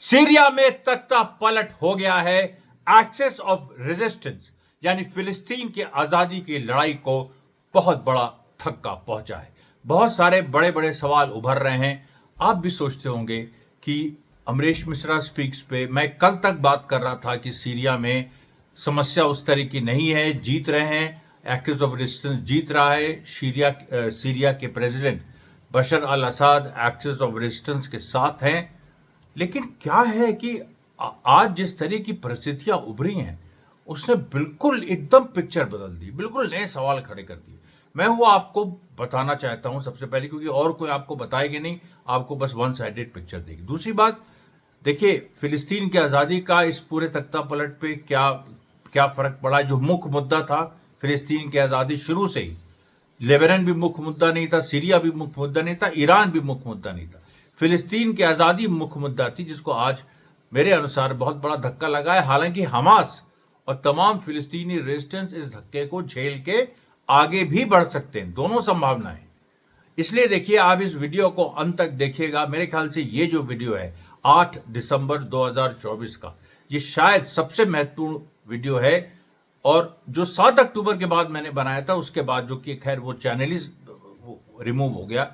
Syria में तख्ता पलट हो गया है। एक्सेस ऑफ रेजिस्टेंस यानी फिलिस्तीन की आजादी की लड़ाई को बहुत बड़ा धक्का पहुंचा है। बहुत सारे बड़े बड़े सवाल उभर रहे हैं। आप भी सोचते होंगे कि अमरीश मिश्रा स्पीक्स पे मैं कल तक बात कर रहा था कि सीरिया में समस्या उस तरह की नहीं है, जीत रहे हैं, एक्सेस ऑफ रेजिस्टेंस जीत रहा है। सीरिया के president Bashar al Assad axis of resistance के साथ हैं। लेकिन क्या है कि आज जिस तरह की परिस्थितियां उभरी हैं उसने बिल्कुल एकदम पिक्चर बदल दी, बिल्कुल नए सवाल खड़े कर दिए। मैं वो आपको बताना चाहता हूं सबसे पहले, क्योंकि और कोई आपको बताएगा नहीं, आपको बस वन साइडेड पिक्चर देगी। दूसरी बात देखिए, फिलिस्तीन की आज़ादी का इस पूरे तख्ता पलट पे क्या क्या फर्क पड़ा। जो मुख्य मुद्दा था फिलिस्तीन की आज़ादी शुरू से ही, लेबनान भी मुख्य मुद्दा नहीं था, सीरिया भी मुख्य मुद्दा नहीं था, ईरान भी मुख्य मुद्दा नहीं था, फिलिस्तीन की आज़ादी मुख्य मुद्दा थी, जिसको आज मेरे अनुसार बहुत बड़ा धक्का लगा है। हालांकि हमास और तमाम फिलिस्तीनी रेजिस्टेंस इस धक्के को झेल के आगे भी बढ़ सकते हैं, दोनों संभावनाएं। इसलिए देखिए, आप इस वीडियो को अंत तक देखिएगा। मेरे ख्याल से ये जो वीडियो है 8 दिसंबर 2024 का, ये शायद सबसे महत्वपूर्ण वीडियो है। और जो 7 अक्टूबर के बाद मैंने बनाया था, उसके बाद जो कि खैर वो चैनल ही रिमूव हो गया,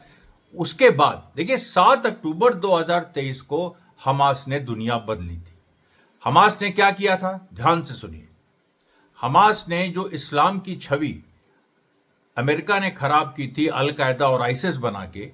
उसके बाद देखिए 7 अक्टूबर 2023 को हमास ने दुनिया बदली थी। हमास ने क्या किया था, ध्यान से सुनिए। हमास ने जो इस्लाम की छवि अमेरिका ने खराब की थी अल कायदा और आइसिस बना के,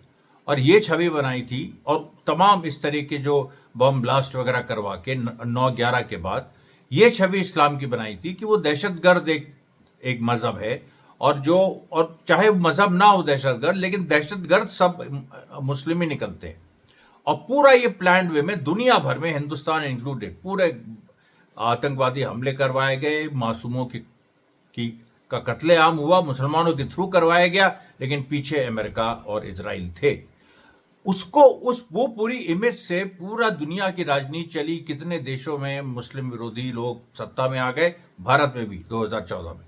और ये छवि बनाई थी, और तमाम इस तरह के जो बम ब्लास्ट वगैरह करवा के 9/11 के बाद ये छवि इस्लाम की बनाई थी कि वो दहशतगर्द एक मजहब है। और चाहे मजहब ना हो दहशतगर्द, लेकिन दहशतगर्द सब मुस्लिम ही निकलते हैं। और पूरा ये प्लान्ड वे में दुनिया भर में, हिंदुस्तान इंक्लूडेड, पूरे आतंकवादी हमले करवाए गए, मासूमों की का कत्लेआम हुआ, मुसलमानों के थ्रू करवाया गया, लेकिन पीछे अमेरिका और इजराइल थे। वो पूरी इमेज से पूरा दुनिया की राजनीति चली। कितने देशों में मुस्लिम विरोधी लोग सत्ता में आ गए, भारत में भी 2014 में।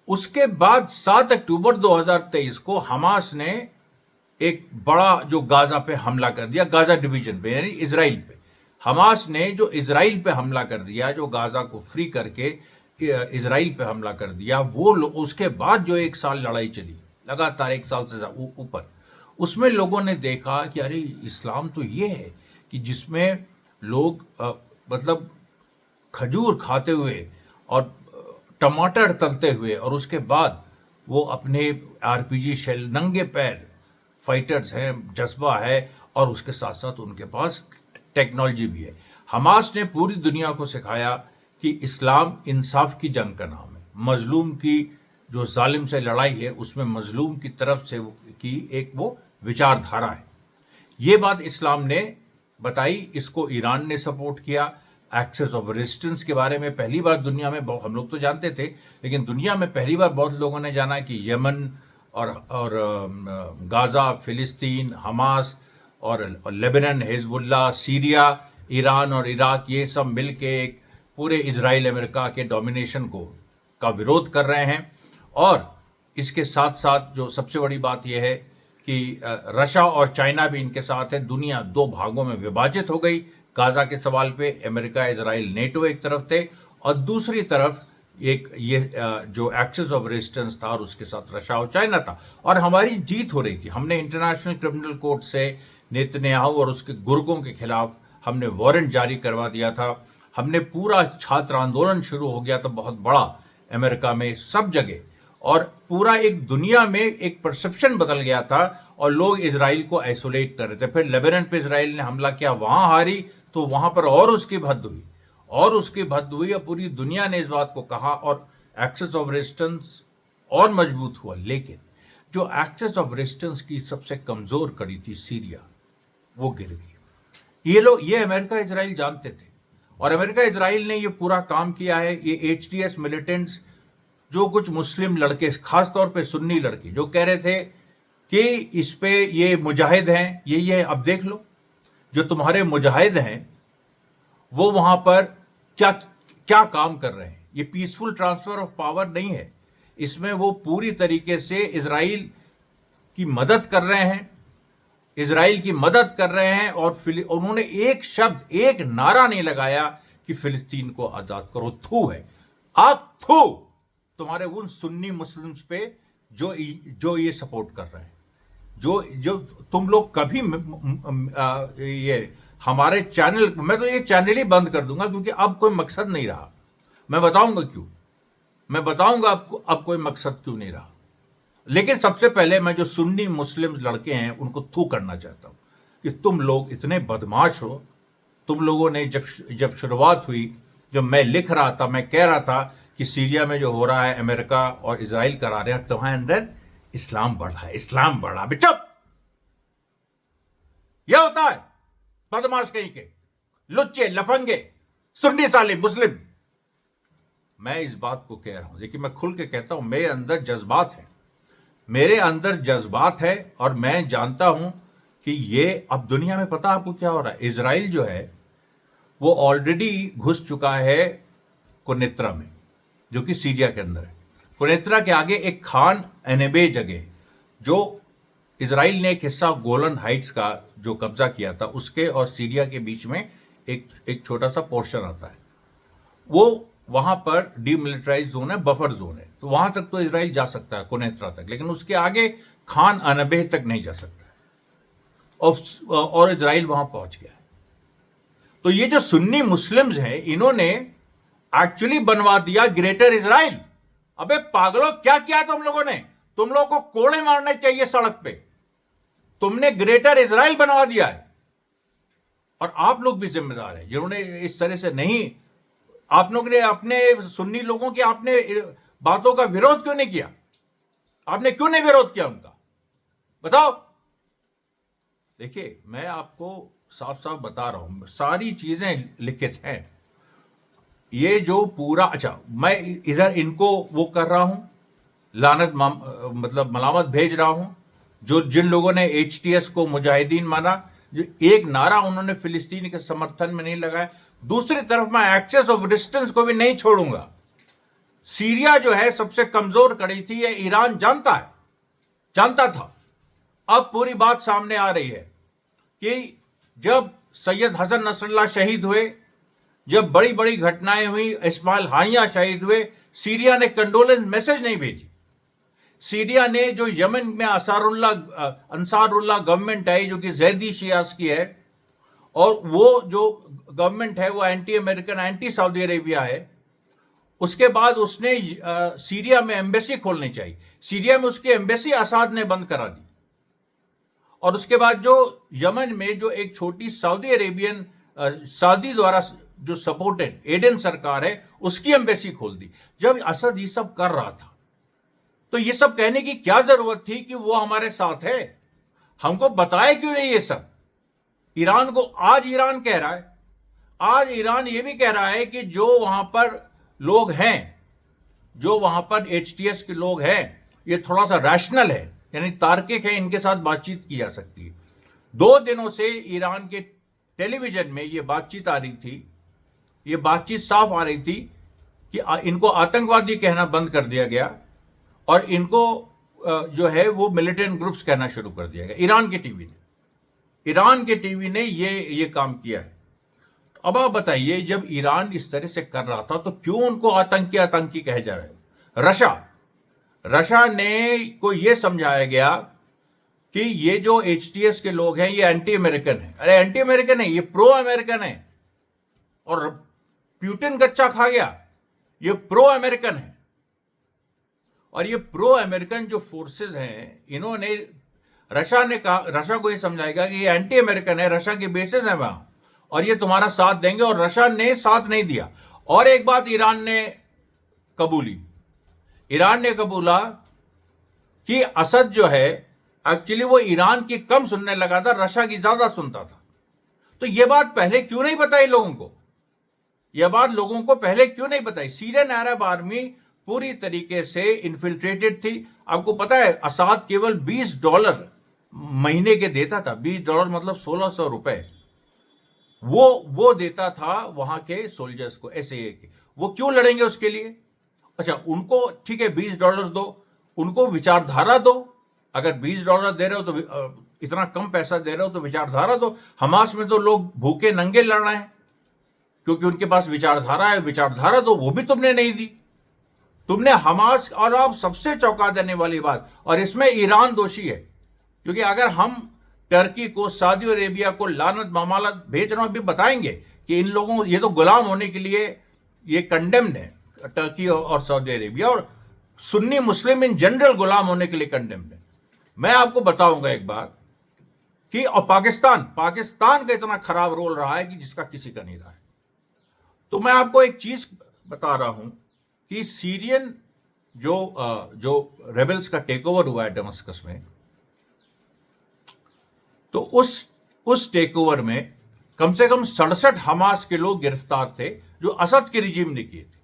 उसके बाद 7 अक्टूबर 2023 को हमास ने एक बड़ा जो गाजा पे हमला कर दिया, गाजा डिवीजन पे यानी इजराइल पे। हमास ने जो इजराइल पे हमला कर दिया, जो गाजा को फ्री करके इजराइल पे हमला कर दिया, उसके बाद जो 1 साल लड़ाई चली, लगातार 1 साल से ऊपर, उसमें लोगों ने देखा कि अरे इस्लाम तो ये है कि जिसमें लोग मतलब खजूर खाते हुए और टमाटर तलते हुए, और उसके बाद वो अपने आरपीजी शेल, नंगे पैर फाइटर्स हैं, जज्बा है, और उसके साथ साथ उनके पास टेक्नोलॉजी भी है। हमास ने पूरी दुनिया को सिखाया कि इस्लाम इंसाफ की जंग का नाम है। मजलूम की जो जालिम से लड़ाई है, उसमें मजलूम की तरफ से की एक वो विचारधारा है। ये बात इस्लाम ने बताई, इसको ईरान ने सपोर्ट किया। एक्सेस ऑफ रेजिस्टेंस के बारे में पहली बार दुनिया में, हम लोग तो जानते थे, लेकिन दुनिया में पहली बार बहुत लोगों ने जाना कि यमन और गाजा, फिलिस्तीन, हमास और लेबनान, हिजबुल्लाह, सीरिया, ईरान और इराक, ये सब मिलके एक पूरे इजराइल अमेरिका के डोमिनेशन का विरोध कर रहे हैं। और इसके साथ साथ जो सबसे बड़ी बात यह है कि रशिया और चाइना भी इनके साथ है। दुनिया 2 भागों में विभाजित हो गई गाजा के सवाल पे। अमेरिका, इजराइल, नेटो एक तरफ थे, और दूसरी तरफ ये जो एक्सेस ऑफ रेजिस्टेंस था, और उसके साथ रशिया और चाइना था। और हमारी जीत हो रही थी। हमने इंटरनेशनल क्रिमिनल कोर्ट से नेतन्याहू और उसके गुर्गों के खिलाफ हमने वारंट जारी करवा दिया था। हमने पूरा छात्र आंदोलन शुरू हो गया था बहुत बड़ा अमेरिका में, सब जगह, और पूरा एक दुनिया में एक परसेप्शन बदल गया था, और लोग इजराइल को आइसोलेट कर रहे थे। फिर लेबनान पे इजराइल ने हमला किया, वहां हारी, तो वहां पर और उसकी हद हुई, और पूरी दुनिया ने इस बात को कहा, और एक्सेस ऑफ रेजिस्टेंस और मजबूत हुआ। लेकिन जो एक्सेस ऑफ रेजिस्टेंस की सबसे कमजोर कड़ी थी, सीरिया, वो गिर गई। ये अमेरिका इजराइल जानते थे, और अमेरिका इजराइल ने ये पूरा काम किया है। ये एचटीएस मिलिटेंट्स, जो कुछ मुस्लिम लड़के, खासतौर पे सुन्नी लड़के, जो कह रहे थे कि इस पे ये मुजाहिद हैं, ये अब देख लो, जो तुम्हारे मुजाहिद हैं वो वहां पर क्या क्या काम कर रहे हैं। ये पीसफुल ट्रांसफर ऑफ पावर नहीं है, इसमें वो पूरी तरीके से इजराइल की मदद कर रहे हैं, इजराइल की मदद कर रहे हैं, और उन्होंने एक शब्द, एक नारा नहीं लगाया कि फिलिस्तीन को आजाद करो। थू है, आप थू तुम्हारे उन सुन्नी मुस्लिम्स पे जो ये सपोर्ट कर रहे हैं, जो जो तुम लोग कभी ये हमारे चैनल, मैं तो ये चैनल ही बंद कर दूंगा, क्योंकि अब कोई मकसद नहीं रहा। मैं बताऊंगा क्यों, मैं बताऊंगा आपको अब कोई मकसद क्यों नहीं रहा। लेकिन सबसे पहले मैं जो सुन्नी मुस्लिम लड़के हैं उनको थू करना चाहता हूं कि तुम लोग इतने बदमाश हो। तुम लोगों ने जब शुरुआत हुई, जब मैं लिख रहा था, मैं कह रहा था कि सीरिया में जो हो रहा है अमेरिका और इजराइल करा रहे हैं, तुम्हारे अंदर इस्लाम बढ़ा है, इस्लाम बढ़ा। अभी चुप, यह होता है बदमाश कहीं के, लुच्चे लफंगे सुन्नी साले मुस्लिम। मैं इस बात को कह रहा हूं, देखिए मैं खुल के कहता हूं, मेरे अंदर जज्बात है, मेरे अंदर जज्बात है, और मैं जानता हूं कि ये अब दुनिया में पता आपको क्या हो रहा है। इजराइल जो है वो ऑलरेडी घुस चुका है कुनेत्रा में, जो कि सीरिया के अंदर है। कुनेत्रा के आगे एक खान एनेबे जगह, जो इजराइल ने एक हिस्सा गोलन हाइट्स का जो कब्जा किया था, उसके और सीरिया के बीच में एक छोटा सा पोर्शन आता है। वो वहां पर डीमिलिटराइज जोन है, बफर जोन है, तो वहां तक तो इजराइल जा सकता है, कुनेत्रा तक, लेकिन उसके आगे खान अनबे तक नहीं जा सकता है। और इजराइल वहां पहुंच गया है। तो ये जो सुन्नी मुस्लिम्स हैं, इन्होंने एक्चुअली बनवा दिया ग्रेटर इजराइल। अबे पागलों, क्या किया तुम लोगों ने? तुम लोगों को कोड़े मारने चाहिए सड़क पे। तुमने ग्रेटर इजराइल बनवा दिया है, और आप लोग भी जिम्मेदार हैं जिन्होंने इस तरह से नहीं, आप लोगों ने अपने सुन्नी लोगों की आपने बातों का विरोध क्यों नहीं किया? आपने क्यों नहीं विरोध किया उनका? बताओ। देखिए मैं आपको साफ साफ बता रहा हूं, सारी चीजें लिखित हैं। ये जो पूरा, अच्छा मैं इधर इनको वो कर रहा हूं, मतलब मलामत भेज रहा हूं, जो जिन लोगों ने HTS को मुजाहिदीन माना, जो एक नारा उन्होंने फिलिस्तीन के समर्थन में नहीं लगाया। दूसरी तरफ मैं एक्सेस ऑफ रेजिस्टेंस को भी नहीं छोड़ूंगा। सीरिया जो है सबसे कमजोर कड़ी थी, ये ईरान जानता था। अब पूरी बात सामने आ रही है कि जब सैयद हसन नसरल्लाह शहीद हुए, जब बड़ी बड़ी घटनाएं हुई, इस्माइल हानिया शहीद हुए, सीरिया ने कंडोलेंस मैसेज नहीं भेजी। सीरिया ने जो यमन में अंसारुल्लाह गवर्नमेंट आई, जो कि जैदी शियास की है, और वो जो गवर्नमेंट है वो anti American, anti Saudi Arabia है, उसके बाद उसने सीरिया में एम्बेसी खोलनी चाहिए। सीरिया में उसकी एम्बेसी असाद ने बंद करा दी, और उसके बाद जो यमन में जो एक छोटी सऊदी द्वारा जो सपोर्टेड एडन सरकार है, उसकी एम्बेसी खोल दी। जब असद ये सब कर रहा था, तो ये सब कहने की क्या जरूरत थी कि वो हमारे साथ है? हमको बताए क्यों नहीं ये सब? ईरान को आज ईरान कह रहा है, आज ईरान ये भी कह रहा है कि जो वहां पर लोग हैं, जो वहां पर HTS के लोग हैं, ये थोड़ा सा रैशनल है, यानी तार्किक है, इनके साथ बातचीत की जा सकती है। 2 दिनों से ईरान के टेलीविजन में ये बातचीत आ रही थी, ये बातचीत साफ आ रही थी कि इनको आतंकवादी कहना बंद कर दिया गया, और इनको जो है वो मिलिटेंट ग्रुप्स कहना शुरू कर दिया गया। ईरान के टीवी ने ये काम किया है। अब आप बताइए, जब ईरान इस तरह से कर रहा था, तो क्यों उनको आतंकी कहे जा रहे हैं? रशा ने को यह समझाया गया कि ये जो HTS के लोग हैं ये एंटी अमेरिकन है। अरे एंटी अमेरिकन है, ये प्रो अमेरिकन है, और प्यूटिन कच्चा खा गया, ये प्रो अमेरिकन है। और ये प्रो अमेरिकन जो फोर्सेस हैं, इन्होंने रशा को ये समझाएगा कि ये एंटी अमेरिकन है, रशा के बेसिस है वहां, और ये तुम्हारा साथ देंगे, और रशा ने साथ नहीं दिया। और एक बात ईरान ने कबूला कि असद जो है एक्चुअली वो ईरान की कम सुनने लगा था, रशा की ज्यादा सुनता था। तो ये बात पहले क्यों नहीं बताई लोगों को? यह बात लोगों को पहले क्यों नहीं बताई? सीरियन अरब आर्मी पूरी तरीके से इन्फिल्ट्रेटेड थी। आपको पता है, असाद केवल $20 महीने के देता था। $20 मतलब 1600 रुपए वो देता था वहां के सोल्जर्स को, SAA के। वो क्यों लड़ेंगे उसके लिए? अच्छा, उनको ठीक है $20 दो, उनको विचारधारा दो। अगर $20 दे रहे हो तो इतना कम पैसा दे रहे हो तो विचारधारा दो। हमास में तो लोग भूखे नंगे लड़ रहे हैं क्योंकि उनके पास विचारधारा है, विचारधारा दो, वो भी तुमने नहीं दी। तुमने हमास, और अब सबसे चौंका देने वाली बात, और इसमें ईरान दोषी है, क्योंकि अगर हम टर्की को, सऊदी अरेबिया को लानत मामलात भेज रहे हैं, अभी बताएंगे कि इन लोगों, ये तो गुलाम होने के लिए ये कंडेम्ड है, टर्की और सऊदी अरेबिया, और सुन्नी मुस्लिम इन जनरल गुलाम होने के लिए कंडेम्ड है। मैं आपको बताऊंगा एक बात कि, और पाकिस्तान का इतना खराब रोल रहा है कि जिसका किसी का नहीं रहा है। तो मैं आपको एक चीज बता रहा हूं कि सीरियन जो रेबल्स का टेक ओवर हुआ है दमिश्क में, तो उस टेक ओवर में कम से कम 67 हमास के लोग गिरफ्तार थे जो असद के रिजीम ने किए थे।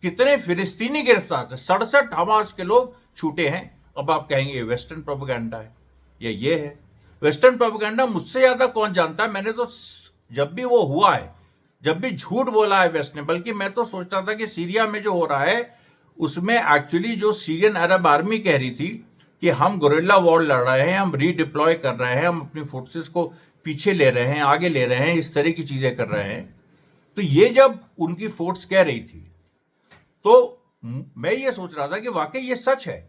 कितने फिलिस्तीनी गिरफ्तार थे? 67 हमास के लोग छूटे हैं। अब आप कहेंगे ये वेस्टर्न प्रोपेगेंडा है, ये है वेस्टर्न प्रोपेगेंडा। मुझसे ज्यादा कौन जानता है? मैंने तो जब भी वो हुआ है, जब भी झूठ बोला है वेस्ट ने, बल्कि मैं तो सोचता था कि सीरिया में जो हो रहा है उसमें एक्चुअली जो सीरियन अरब आर्मी कह रही थी कि हम गुरिल्ला वॉर लड़ रहे हैं, हम रीडिप्लॉय कर रहे हैं, हम अपनी फोर्सेस को पीछे ले रहे हैं, आगे ले रहे हैं, इस तरह की चीजें कर रहे हैं। तो ये जब उनकी फोर्स कह रही थी तो मैं ये सोच रहा था कि वाकई ये सच है।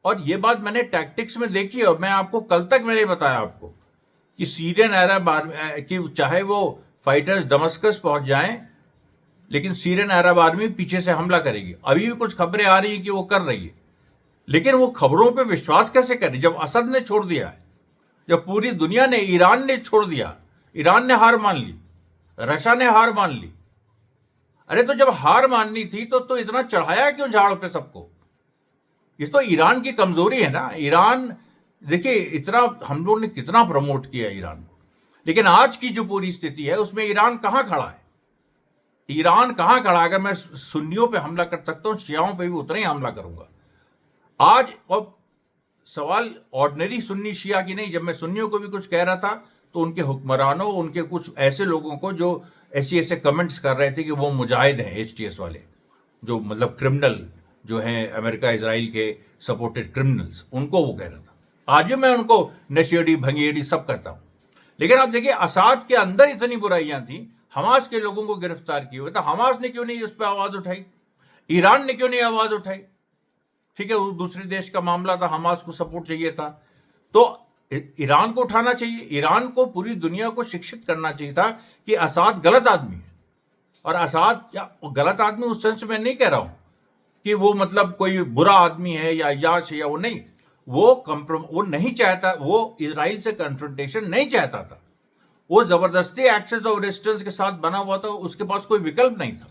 और ये बात मैंने टैक्टिक्स में देखी, और मैं आपको कल तक मैंने बताया आपको कि सीरियन अरब आर्मी की, चाहे वो फाइटर्स दमिश्क पहुंच जाएं, लेकिन सीरियन अरब आर्मी पीछे से हमला करेगी। अभी भी कुछ खबरें आ रही है कि वो कर रही है, लेकिन वो खबरों पे विश्वास कैसे करें जब असद ने छोड़ दिया है, जब पूरी दुनिया ने, ईरान ने छोड़ दिया, ईरान ने हार मान ली, रशिया ने हार मान ली। अरे तो जब हार माननी थी तो इतना चढ़ाया क्यों झाड़ पे सबको? ये तो ईरान की कमजोरी है ना। ईरान, देखिए, इतना हम लोग ने कितना प्रमोट किया ईरान को, लेकिन आज की जो पूरी स्थिति है उसमें ईरान कहां खड़ा है? ईरान कहां खड़ा? अगर मैं सुन्नियों पे हमला कर सकता हूं, शियाओं पे भी उतना ही हमला करूंगा आज। और सवाल ऑर्डिनरी सुन्नी शिया की नहीं। जब मैं सुन्नियों को भी कुछ कह रहा था तो उनके हुक्मरानों, उनके कुछ ऐसे लोगों को जो ऐसे कमेंट्स कर रहे थे कि वो मुजाहिद हैं, एचटीएस वाले, जो मतलब क्रिमिनल जो हैं, अमेरिका इजराइल के सपोर्टेड क्रिमिनल्स, उनको वो कह रहा था। आज भी मैं उनको नशेड़ी भंगेड़ी सब कहता हूं। लेकिन आप देखिए, असद के अंदर इतनी बुराइयां थी, हमास के लोगों को गिरफ्तार किए हुए, तो हमास ने क्यों नहीं उस पर आवाज उठाई? ईरान ने क्यों नहीं आवाज उठाई? ठीक है, वो दूसरे देश का मामला था, हमास को सपोर्ट चाहिए था, तो ईरान को उठाना चाहिए। ईरान को पूरी दुनिया को शिक्षित करना चाहिए था कि असद गलत आदमी है। और असद, या गलत आदमी उस सेंस में नहीं कह रहा हूं कि वो मतलब कोई बुरा आदमी है या याश है, या वो नहीं, वो नहीं चाहता, वो इजराइल से कन्फ्रंटेशन नहीं चाहता था। वो जबरदस्ती एक्सेस ऑफ रेजिस्टेंस के साथ बना हुआ था, उसके पास कोई विकल्प नहीं था।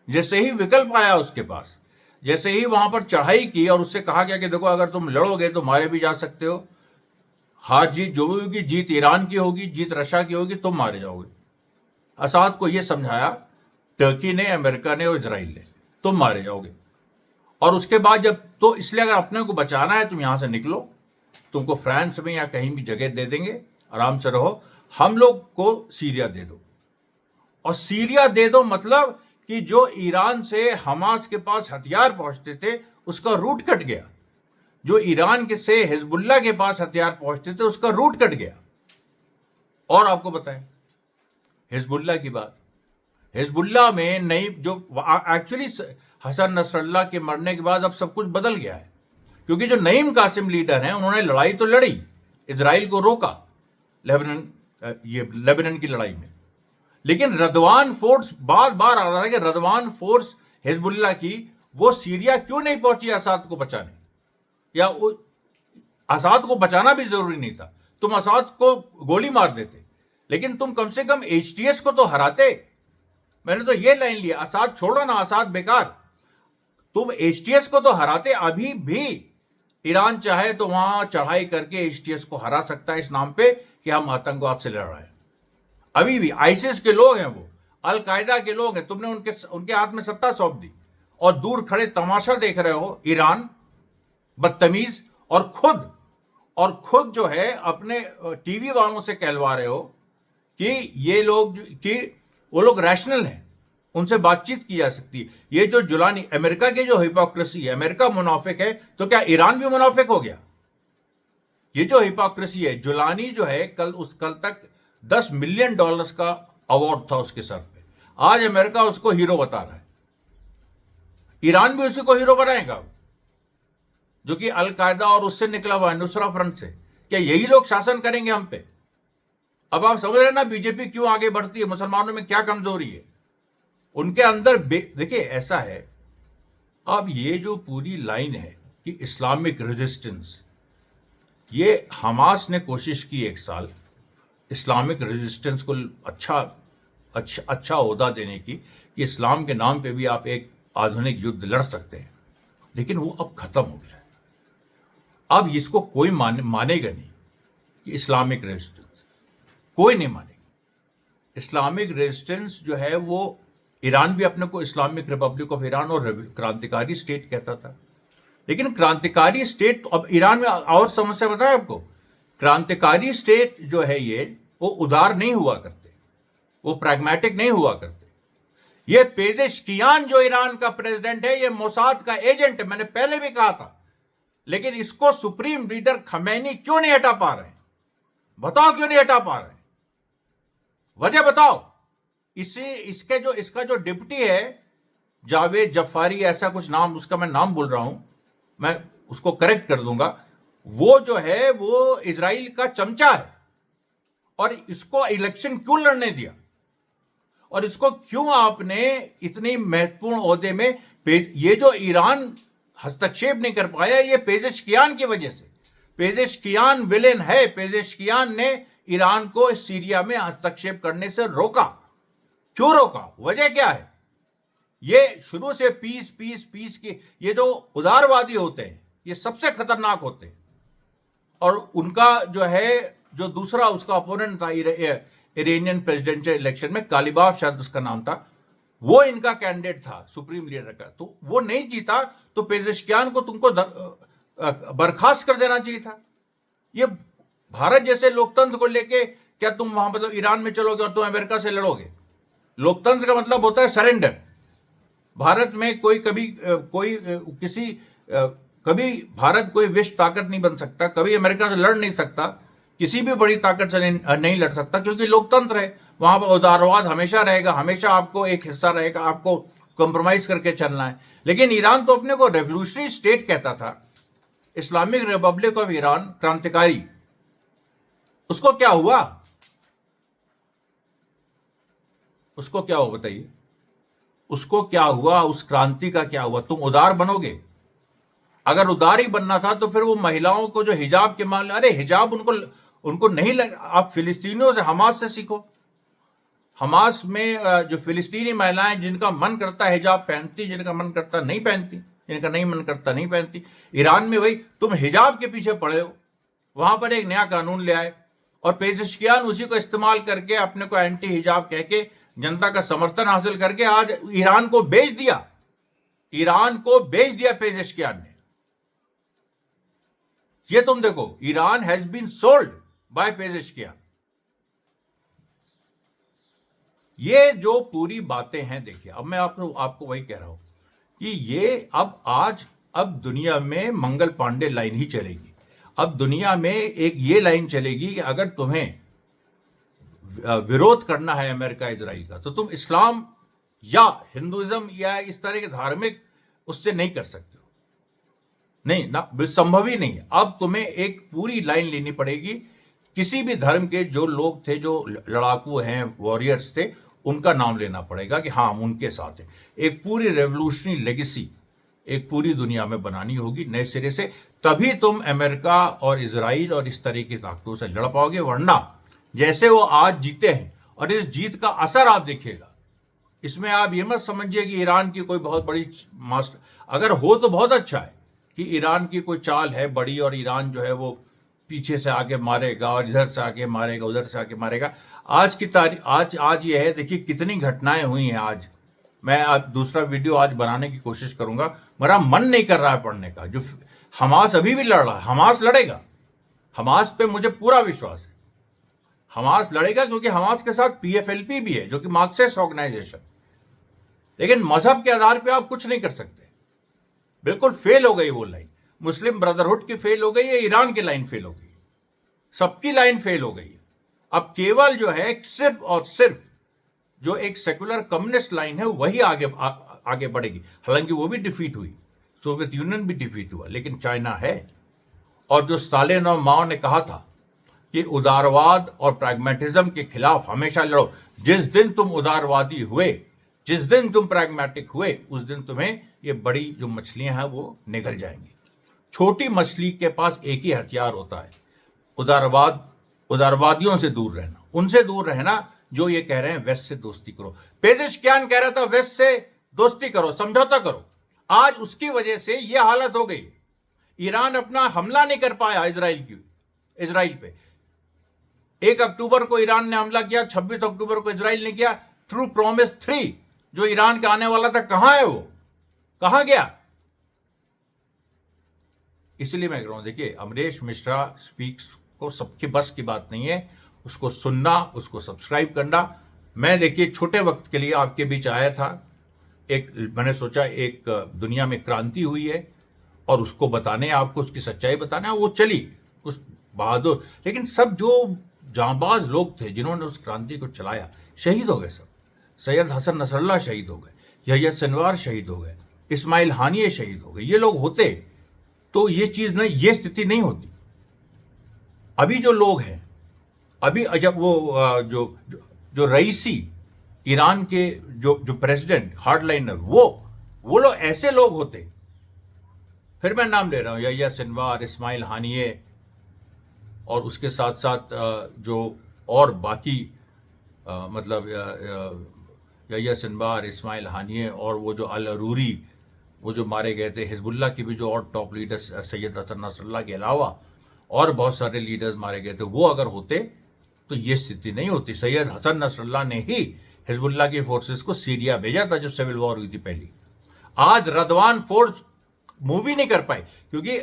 जैसे ही विकल्प आया उसके पास, जैसे ही वहां पर चढ़ाई की और उससे कहा गया कि देखो अगर तुम लड़ोगे तो मारे भी जा सकते हो, हार जीत जो भी होगी, जीत ईरान की होगी, जीत रशिया की होगी, तुम मारे जाओगे। असद को यह समझाया टर्की ने, अमेरिका ने और इजराइल ने, तुम मारे जाओगे। और उसके बाद जब, तो इसलिए अगर अपने को बचाना है तुम यहां से निकलो, तुमको फ्रांस में या कहीं भी जगह दे देंगे, आराम से रहो, हम लोग को सीरिया दे दो। और सीरिया दे दो मतलब कि जो ईरान से हमास के पास हथियार पहुंचते थे उसका रूट कट गया, जो ईरान के से हिजबुल्लाह के पास हथियार पहुंचते थे उसका रूट कट गया। और आपको बताएं हिजबुल्लाह की बात, हिजबुल्लाह में नई जो एक्चुअली हसन नसरल्लाह के मरने के बाद अब सब कुछ बदल गया है, क्योंकि जो नईम कासिम लीडर हैं उन्होंने लड़ाई तो लड़ी, इजराइल को रोका लेबनान की लड़ाई में, लेकिन रदवान फोर्स बार बार आ रहा था कि रदवान फोर्स हिजबुल्लाह की वो सीरिया क्यों नहीं पहुंची असद को बचाने, या असद को बचाना भी जरूरी नहीं था, तुम असद को गोली मार देते, लेकिन तुम कम से कम एचटीएस को तो हराते। मैंने तो ये लाइन लिया, असद छोड़ो ना, असद बेकार, तुम एचटीएस को तो हराते। अभी भी ईरान चाहे तो वहां चढ़ाई करके एचटीएस को हरा सकता है इस नाम पे कि हम आतंकवाद से लड़ रहे हैं। अभी भी आईसिस के लोग हैं, वो अल कायदा के लोग हैं, तुमने उनके हाथ में सत्ता सौंप दी और दूर खड़े तमाशा देख रहे हो ईरान, बदतमीज। और खुद जो है अपने टीवी वालों से कहलवा रहे हो कि ये लोग, कि वो लोग रैशनल हैं, उनसे बातचीत की जा सकती है। ये जो जुलानी, अमेरिका की जो हिपोक्रेसी है, अमेरिका मुनाफिक है, तो क्या ईरान भी मुनाफिक हो गया? ये जो हिपोक्रेसी है, जुलानी जो है कल तक $10 मिलियन का अवार्ड था उसके सर पे, आज अमेरिका उसको हीरो बता रहा है। ईरान भी उसी को हीरो बनाएगा जो कि अलकायदा और उससे निकला हुआ है, नुसरा फ्रंट से। क्या यही लोग शासन करेंगे हम पे? अब आप समझ रहे हैं ना बीजेपी क्यों आगे बढ़ती है, मुसलमानों में क्या कमजोरी है उनके अंदर। देखिए ऐसा है, अब ये जो पूरी लाइन है कि इस्लामिक रेजिस्टेंस, ये हमास ने कोशिश की एक साल इस्लामिक रेजिस्टेंस को अच्छा ओहदा देने की कि इस्लाम के नाम पे भी आप एक आधुनिक युद्ध लड़ सकते हैं, लेकिन वो अब खत्म हो गया है। अब इसको कोई मानेगा नहीं कि इस्लामिक रेजिस्टेंस, कोई नहीं मानेगा। इस्लामिक रेजिस्टेंस जो है वो, ईरान भी अपने को इस्लामिक रिपब्लिक ऑफ ईरान और क्रांतिकारी स्टेट कहता था, लेकिन क्रांतिकारी स्टेट, अब ईरान में और समस्या बताया आपको, क्रांतिकारी स्टेट जो है ये वो उदार नहीं हुआ करते, वो प्रैग्मेटिक नहीं हुआ करते। ये पेजेश्कियान जो ईरान का प्रेसिडेंट है, ये मोसाद का एजेंट है, मैंने पहले भी कहा था, लेकिन इसको सुप्रीम लीडर खमैनी क्यों नहीं हटा पा रहे हैं? बताओ क्यों नहीं हटा पा रहे हैं, वजह बताओ। इसका जो डिप्टी है जावेद जफारी, ऐसा कुछ नाम, उसका मैं नाम भूल रहा हूं, मैं उसको करेक्ट कर दूंगा, वो जो है वो इजराइल का चमचा है, और इसको इलेक्शन क्यों लड़ने दिया, और इसको क्यों आपने इतनी महत्वपूर्ण ओहदे में ये जो ईरान हस्तक्षेप नहीं कर पाया, ये पेजेश्कियान की वजह से। पेजेश्कियान विलेन है, पेजेश्कियान ने ईरान को सीरिया में हस्तक्षेप करने से रोका। क्यों रोका, वजह क्या है? ये शुरू से पीस की, ये जो उदारवादी होते हैं ये सबसे खतरनाक होते हैं, और उनका जो है, जो दूसरा उसका अपोनेंट था इरानियन प्रेसिडेंशियल इलेक्शन में, कालिबाफ शायद उसका नाम था, वो इनका कैंडिडेट था सुप्रीम लीडर का, तो वो नहीं जीता, तो पेजेश्कियान को तुमको बर्खास्त कर देना चाहिए था। ये भारत जैसे लोकतंत्र को लेके क्या तुम वहां मतलब ईरान में चलोगे और तुम अमेरिका से लड़ोगे? लोकतंत्र का मतलब होता है सरेंडर। भारत में कभी भारत कोई विश्व ताकत नहीं बन सकता, कभी अमेरिका से लड़ नहीं सकता, किसी भी बड़ी ताकत से नहीं लड़ सकता, क्योंकि लोकतंत्र है। वहां पर उदारवाद हमेशा रहेगा, हमेशा आपको एक हिस्सा रहेगा, आपको कॉम्प्रोमाइज करके चलना है। लेकिन ईरान तो अपने को रेवोल्यूशनरी स्टेट कहता था, इस्लामिक रिपब्लिक ऑफ ईरान, क्रांतिकारी। उसको क्या हुआ? उसको क्या हुआ बताइए? उसको क्या हुआ? उस क्रांति का क्या हुआ? तुम उदार बनोगे? अगर उदार ही बनना था तो फिर वो महिलाओं को जो हिजाब के मामले, अरे हिजाब उनको नहीं लग, आप फिलिस्तीनियों से, हमास से सीखो। हमास में जो फिलिस्तीनी महिलाएं जिनका मन करता है हिजाब पहनती, जिनका मन करता नहीं पहनती, जिनका नहीं मन करता नहीं पहनती। ईरान में भाई तुम हिजाब के पीछे पड़े हो, वहां पर एक नया कानून ले आए, और पेजेश्कियान उसी को इस्तेमाल करके अपने को एंटी हिजाब कह के जनता का समर्थन हासिल करके आज ईरान को बेच दिया। ईरान को बेच दिया पेजेश्कियान ने। ये तुम देखो, Iran has been sold by Pezeshkian. ये जो पूरी बातें हैं, देखिए अब मैं आपको वही कह रहा हूं कि ये अब दुनिया में मंगल पांडे लाइन ही चलेगी। अब दुनिया में एक ये लाइन चलेगी कि अगर तुम्हें विरोध करना है अमेरिका इजराइल का, तो तुम इस्लाम या हिंदुइज्म या इस तरह के धार्मिक उससे नहीं कर सकते हो, नहीं ना, संभव ही नहीं है। अब तुम्हें एक पूरी लाइन लेनी पड़ेगी। किसी भी धर्म के जो लोग थे, जो लड़ाकू हैं, वॉरियर्स थे, उनका नाम लेना पड़ेगा कि हाँ हम उनके साथ हैं। एक पूरी रेवोल्यूशनरी लेगेसी एक पूरी दुनिया में बनानी होगी नए सिरे से, तभी तुम अमेरिका और इजराइल और इस तरह की ताकतों से लड़ पाओगे। वरना जैसे वो आज जीते हैं, और इस जीत का असर आप देखिएगा, इसमें आप ये मत समझिए कि ईरान की कोई बहुत बड़ी मास्टर, अगर हो तो बहुत अच्छा है कि ईरान की कोई चाल है बड़ी, और ईरान जो है वो पीछे से आके मारेगा और इधर से आके मारेगा, उधर से आके मारेगा। आज की तारीख, आज ये है, देखिए कितनी घटनाएं हुई हैं आज। मैं आज दूसरा वीडियो आज बनाने की कोशिश करूंगा, मेरा मन नहीं कर रहा है पढ़ने का। जो हमास अभी भी लड़ रहा है, हमास लड़ेगा, हमास पे मुझे पूरा विश्वास है, हमास लड़ेगा, क्योंकि हमास के साथ पीएफएलपी भी है जो कि मार्क्सिस्ट ऑर्गेनाइजेशन। लेकिन मजहब के आधार पे आप कुछ नहीं कर सकते, बिल्कुल फेल हो गई वो लाइन। मुस्लिम ब्रदरहुड की फेल हो गई है, ईरान की लाइन फेल हो गई। सबकी लाइन फेल हो गई है। अब केवल जो है सिर्फ और सिर्फ जो एक सेकुलर कम्युनिस्ट लाइन है वही आगे बढ़ेगी। हालांकि वो भी डिफीट हुई, सोवियत यूनियन भी डिफीट हुआ, लेकिन चाइना है। और जो स्टालिन और माओ ने कहा था कि उदारवाद और प्रैग्मेटिज्म के खिलाफ हमेशा लड़ो, जिस दिन तुम उदारवादी हुए, जिस दिन तुम प्रैग्मेटिक हुए, उस दिन तुम्हें ये बड़ी जो मछलियां हैं वो निगल जाएंगी। छोटी मछली के पास एक ही हथियार होता है, उदारवादियों से दूर रहना, उनसे दूर रहना जो ये कह रहे हैं वेस्ट से दोस्ती करो। पेजेशकियान कह रहा था वेस्ट से दोस्ती करो, समझौता करो। आज उसकी वजह से ये हालत हो गई। ईरान अपना हमला नहीं कर पाया इजराइल पे। 1 अक्टूबर को ईरान ने हमला किया, 26 अक्टूबर को इजराइल ने किया। ट्रू प्रॉमिस 3 जो ईरान का आने वाला था, कहां है वो, कहां गया? इसलिए मैं कह रहा हूं, देखिए अमरीश मिश्रा स्पीक्स को सबके बस की बात नहीं है, उसको सुनना, उसको सब्सक्राइब करना। मैं देखिए छोटे वक्त के लिए आपके बीच आया था, मैंने सोचा एक दुनिया में क्रांति हुई है और उसको बताने, आपको उसकी सच्चाई बताना, वो चली कुछ बहादुर, लेकिन सब जो जांबाज लोग थे जिन्होंने उस क्रांति को चलाया शहीद हो गए सब। सैयद हसन नसरल्ला शहीद हो गए, यहया सिनवार शहीद हो गए, इस्माइल हानिये शहीद हो गए। ये लोग होते तो ये चीज नहीं, ये स्थिति नहीं होती। अभी जो लोग हैं, अभी जब वो जो रईसी ईरान के जो प्रेसिडेंट हार्डलाइनर, वो लोग ऐसे लोग होते, फिर मैं नाम ले रहा हूं, यहया सिनवार, इस्माइल हानिये, और उसके साथ साथ जो और बाकी मतलब यहया सिनवार, इस्माइल हानिये, और वो जो अल अरूरी, वो जो मारे गए थे, हिजबुल्लाह के भी जो और टॉप लीडर्स सैयद हसन नसरल्ला के अलावा और बहुत सारे लीडर्स मारे गए थे, वो अगर होते तो ये स्थिति नहीं होती। सैयद हसन नसरल्ला ने ही हिजबुल्लाह की फोर्सेस को सीरिया भेजा था जब सिविल वॉर हुई थी पहली। आज रदवान फोर्स मूवी नहीं कर पाए क्योंकि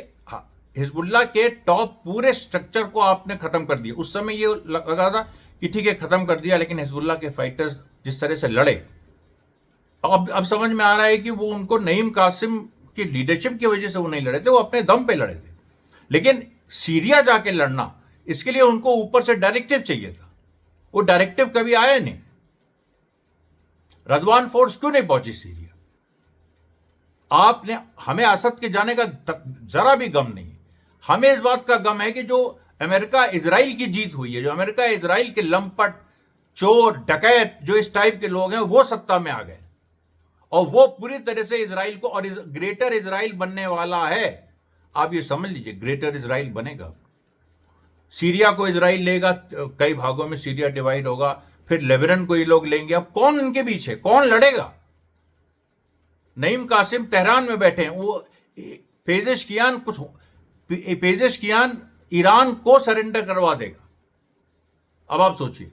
हिजबुल्लाह के टॉप पूरे स्ट्रक्चर को आपने खत्म कर दिया। उस समय ये लगा था कि ठीक है खत्म कर दिया, लेकिन हिजबुल्लाह के फाइटर्स जिस तरह से लड़े, अब समझ में आ रहा है कि वो उनको नईम कासिम की लीडरशिप की वजह से वो नहीं लड़े थे, वो अपने दम पे लड़े थे। लेकिन सीरिया जाके लड़ना, इसके लिए उनको ऊपर से डायरेक्टिव चाहिए था, वो डायरेक्टिव कभी आया नहीं। रदवान फोर्स क्यों नहीं पहुंची सीरिया? आपने, हमें असद के जाने का जरा भी गम नहीं, हमें इस बात का गम है कि जो अमेरिका इजराइल की जीत हुई है, जो अमेरिका इजराइल के लंपट, चोर, डकैत, जो इस टाइप के लोग हैं, वो सत्ता में आ गए और वो पूरी तरह से इजराइल को, और ग्रेटर इजराइल बनने वाला है। आप ये समझ लीजिए, ग्रेटर इजराइल बनेगा। सीरिया को इजराइल लेगा, कई भागों में सीरिया डिवाइड होगा, फिर लेबनान को ये लोग लेंगे। अब कौन इनके बीच है, कौन लड़ेगा? नईम कासिम तेहरान में बैठे हैं, वो पेजेशकियान ईरान को सरेंडर करवा देगा। अब आप सोचिए,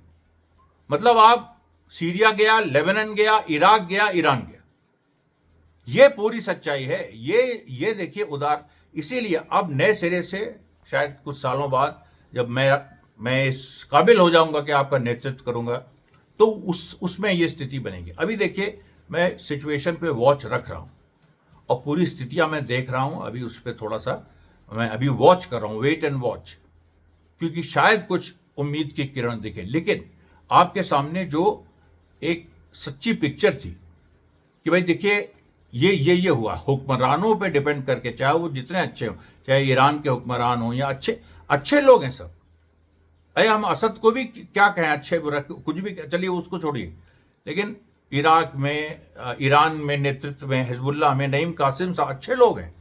मतलब आप सीरिया गया, लेबनान गया, इराक गया, ईरान गया, ये पूरी सच्चाई है। ये देखिए इसीलिए अब नए सिरे से शायद कुछ सालों बाद जब मैं इस काबिल हो जाऊंगा कि आपका नेतृत्व करूंगा, तो उसमें ये स्थिति बनेगी। अभी देखिए मैं सिचुएशन पे वॉच रख रहा हूं और पूरी स्थितियां मैं देख रहा हूं। अभी उस पर थोड़ा सा मैं अभी वॉच कर रहा हूं, वेट एंड वॉच, क्योंकि शायद कुछ उम्मीद की किरण दिखे। लेकिन आपके सामने जो एक सच्ची पिक्चर थी कि भाई देखिए ये हुआ, हुक्मरानों पे डिपेंड करके, चाहे वो जितने अच्छे हो, चाहे ईरान के हुक्मरान हो या अच्छे लोग हैं सब। अरे हम असद को भी क्या कहें, अच्छे बुरा कुछ भी, चलिए उसको छोड़िए, लेकिन इराक में, ईरान में नेतृत्व में, हिजबुल्लाह में नईम कासिम साहब अच्छे लोग हैं।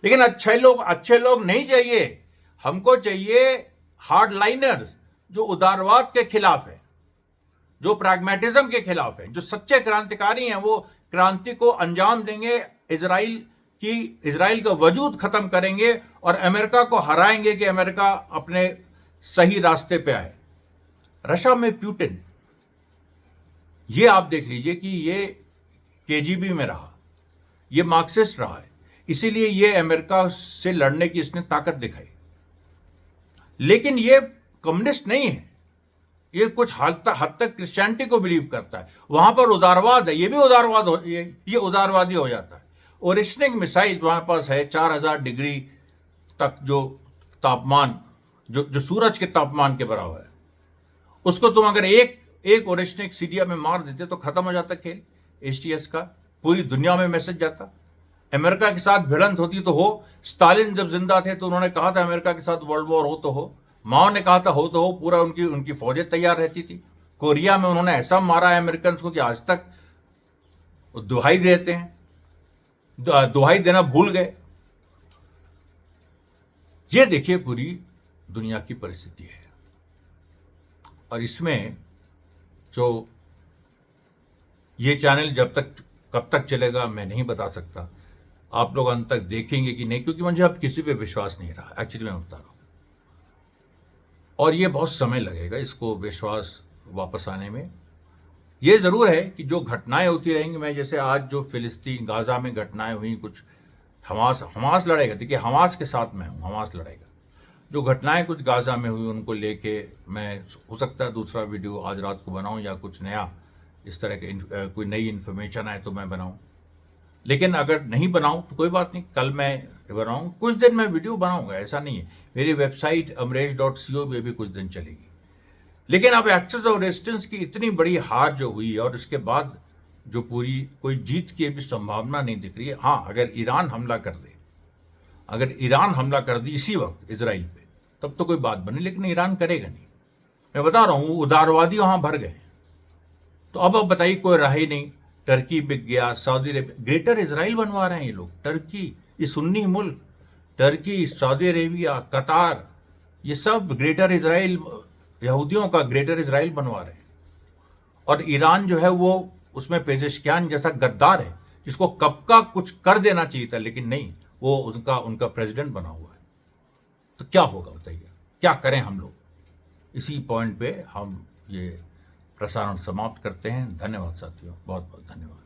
लेकिन अच्छे लोग नहीं चाहिए, हमको चाहिए हार्डलाइनर्स जो उदारवाद के खिलाफ है, जो प्रैग्मेटिज्म के खिलाफ है, जो सच्चे क्रांतिकारी हैं। वो क्रांति को अंजाम देंगे, इजराइल का वजूद खत्म करेंगे और अमेरिका को हराएंगे कि अमेरिका अपने सही रास्ते पे आए। रशिया में पुतिन, ये आप देख लीजिए कि ये केजीबी में रहा, ये मार्क्सिस्ट रहा है, इसीलिए ये अमेरिका से लड़ने की इसने ताकत दिखाई। लेकिन ये कम्युनिस्ट नहीं है, ये कुछ हद तक क्रिश्चियनिटी को बिलीव करता है। वहां पर उदारवाद है, ये भी उदारवाद ये उदारवादी हो जाता है। ओरिशनिक मिसाइल वहां पास है, 4000 डिग्री तक जो तापमान जो सूरज के तापमान के बराबर है, उसको तुम अगर एक ओरेशनिक सीरिया में मार देते तो खत्म हो जाता खेल एसटीएस का, पूरी दुनिया में मैसेज जाता। अमेरिका के साथ भिड़ंत होती तो हो, स्टालिन जब जिंदा थे तो उन्होंने कहा था अमेरिका के साथ वर्ल्ड वॉर हो तो हो, माओ ने कहा था हो तो हो, पूरा उनकी फौजें तैयार रहती थी। कोरिया में उन्होंने ऐसा मारा है अमेरिकन को कि आज तक दुहाई देते हैं, दुहाई देना भूल गए। ये देखिए पूरी दुनिया की परिस्थिति है, और इसमें जो ये चैनल कब तक चलेगा मैं नहीं बता सकता। आप लोग अंत तक देखेंगे कि नहीं, क्योंकि मुझे अब किसी पे विश्वास नहीं रहा, एक्चुअली मैं बता रहा हूं। और ये बहुत समय लगेगा इसको विश्वास वापस आने में। ये जरूर है कि जो घटनाएं होती रहेंगी, मैं जैसे आज जो फिलिस्तीन गाजा में घटनाएं हुई, कुछ हमास लड़ेगा, देखिए हमास के साथ मैं हूं, हमास लड़ेगा। जो घटनाएं कुछ गाजा में हुई उनको लेके मैं हो सकता है दूसरा वीडियो आज रात को बनाऊं, या कुछ नया इस तरह के कोई नई इन्फॉर्मेशन आए तो मैं बनाऊं। लेकिन अगर नहीं बनाऊं तो कोई बात नहीं, कल मैं बनाऊं, कुछ दिन मैं वीडियो बनाऊंगा, ऐसा नहीं है। मेरी वेबसाइट amresh.co पे भी कुछ दिन चलेगी। लेकिन अब एक्सेस ऑफ रेजिस्टेंस की इतनी बड़ी हार जो हुई और इसके बाद जो पूरी कोई जीत की भी संभावना नहीं दिख रही है। हाँ, अगर ईरान हमला कर दे, अगर ईरान हमला कर दी इसी वक्त इजराइल पे, तब तो कोई बात बनी, लेकिन ईरान करेगा नहीं। मैं बता रहा हूं, उदारवादी वहां भर गए। तो अब बताइए, कोई राह ही नहीं। टर्की बिक गया, सऊदी अरेबिया, ग्रेटर इजराइल बनवा रहे हैं ये लोग। टर्की, ये सुन्नी मुल्क, टर्की, सऊदी अरेबिया, कतार, ये सब ग्रेटर इजराइल, यहूदियों का ग्रेटर इजराइल बनवा रहे हैं। और ईरान जो है वो उसमें पेजेशकियान जैसा गद्दार है, जिसको कब का कुछ कर देना चाहिए था, लेकिन नहीं, वो उनका प्रेसिडेंट बना हुआ है। तो क्या होगा बताइए, क्या करें हम लोग? इसी पॉइंट पे हम ये प्रसारण समाप्त करते हैं। धन्यवाद साथियों, बहुत बहुत धन्यवाद।